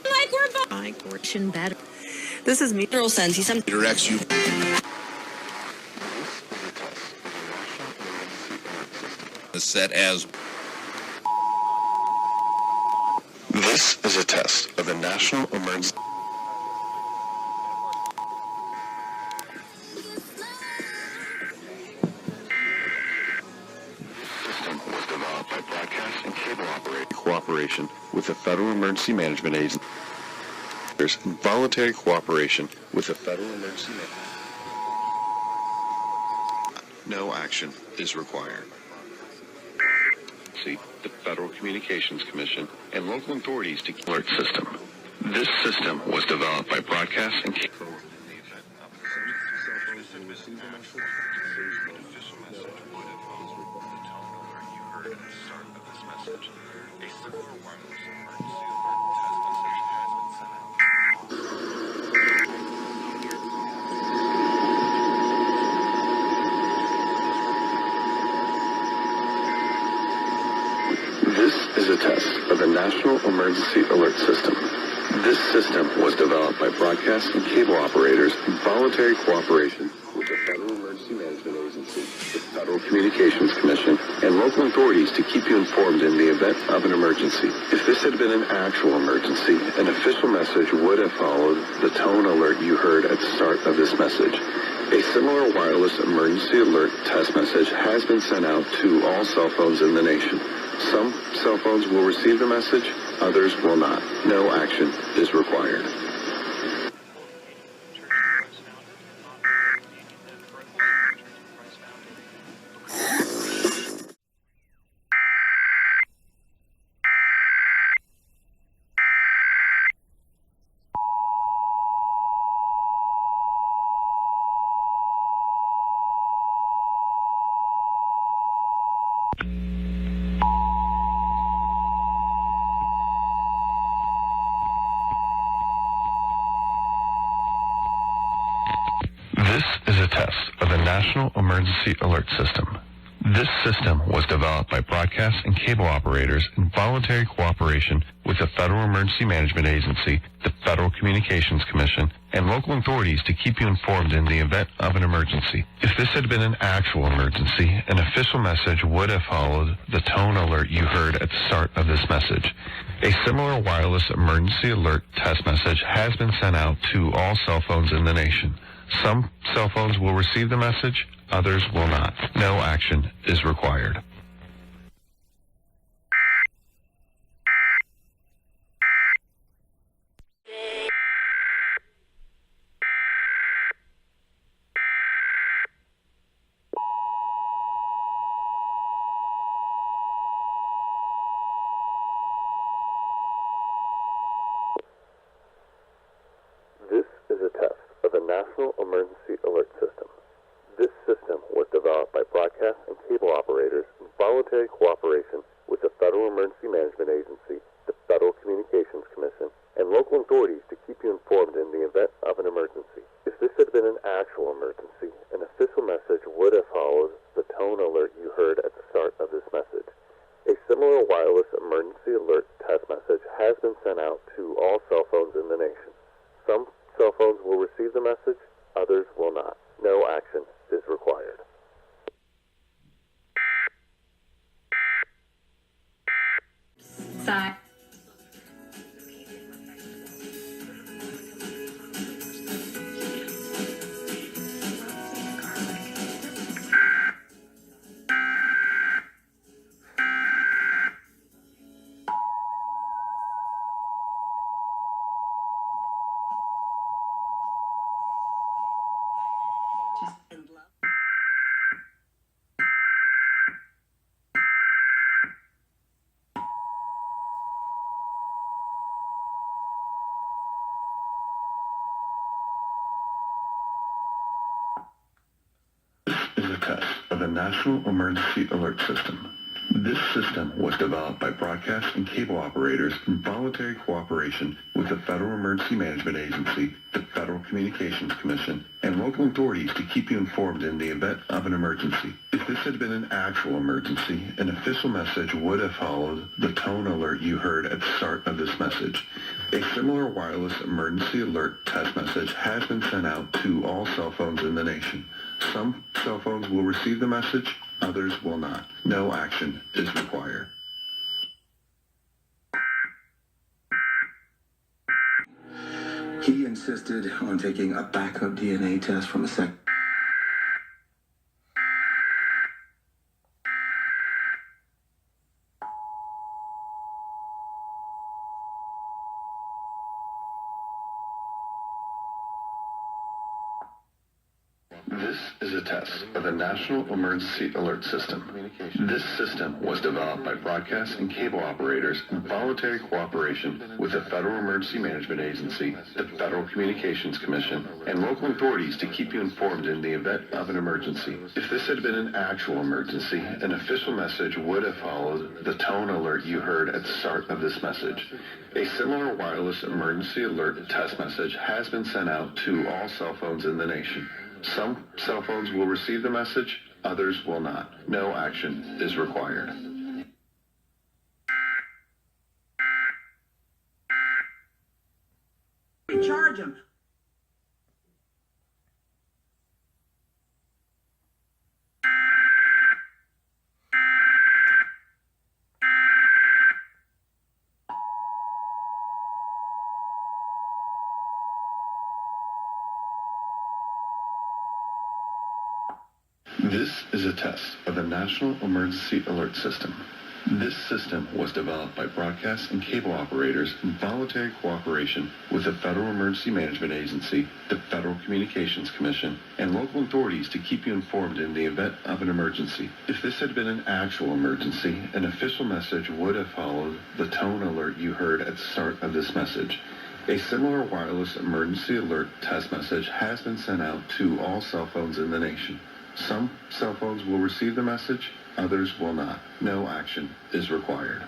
Like we're migration better. This is mineral sense. He some directs you. Set as. This is a test of the National Emergency. System was developed by broadcast and cable operator cooperation with the Federal Emergency Management Agency. There's voluntary cooperation with the Federal Emergency Management. No action is required. The Federal Communications Commission and local authorities to alert system. This system was developed by broadcast and cable. This is a test of the National Emergency Alert System. This system was developed by broadcast and cable operators in voluntary cooperation with the Federal Emergency Management Agency, the Federal Communications Commission, and local authorities to keep you informed in the event of an emergency. If this had been an actual emergency, an official message would have followed the tone alert you heard at the start of this message. A similar wireless emergency alert test message has been sent out to all cell phones in the nation. Some cell phones will receive the message, others will not. No action is required. This is a test of the National Emergency Alert System. This system was developed by broadcast and cable operators in voluntary cooperation with the Federal Emergency Management Agency, the Federal Communications Commission, and local authorities to keep you informed in the event of an emergency. If this had been an actual emergency, an official message would have followed the tone alert you heard at the start of this message. A similar wireless emergency alert test message has been sent out to all cell phones in the nation. Some cell phones will receive the message, others will not. No action is required. This is a test of the National Emergency Alert System. This system was developed by broadcast and cable operators in voluntary cooperation with the Federal Emergency Management Agency, the Federal Communications Commission, and local authorities to keep you informed in the event of an emergency. If this had been an actual emergency, an official message would have followed the tone alert you heard at the start of this message. A similar wireless emergency alert test message has been sent out to all cell phones in the nation. Some cell phones will receive the message, others will not. No action is required. side. This is a test of the National Emergency Alert System. This system was developed by broadcast and cable operators in voluntary cooperation with the Federal Emergency Management Agency, the Federal Communications Commission, and local authorities to keep you informed in the event of an emergency. If this had been an actual emergency, an official message would have followed the tone alert you heard at the start of this message. A similar wireless emergency alert test message has been sent out to all cell phones in the nation. Some cell phones will receive the message, others will not. No action is required. He insisted on taking a backup DNA test from a This is a test of the National Emergency Alert System. This system was developed by broadcast and cable operators in voluntary cooperation with the Federal Emergency Management Agency, the Federal Communications Commission, and local authorities to keep you informed in the event of an emergency. If this had been an actual emergency, an official message would have followed the tone alert you heard at the start of this message. A similar wireless emergency alert test message has been sent out to all cell phones in the nation. Some cell phones will receive the message, others will not. No action is required. Charge them. This is a test of the National Emergency Alert System. This system was developed by broadcast and cable operators in voluntary cooperation with the Federal Emergency Management Agency, the Federal Communications Commission, and local authorities to keep you informed in the event of an emergency. If this had been an actual emergency, an official message would have followed the tone alert you heard at the start of this message. A similar wireless emergency alert test message has been sent out to all cell phones in the nation. Some cell phones will receive the message, others will not. No action is required.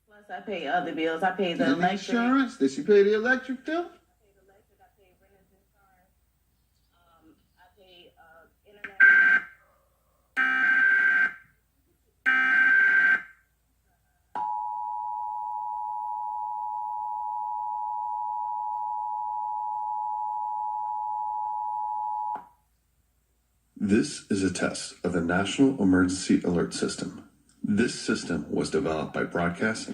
Plus, I pay other bills. I pay the And electric. insurance? Did she pay the electric bill? I pay renter's insurance. I pay internet. This is a test of the National Emergency Alert System. This system was developed by broadcast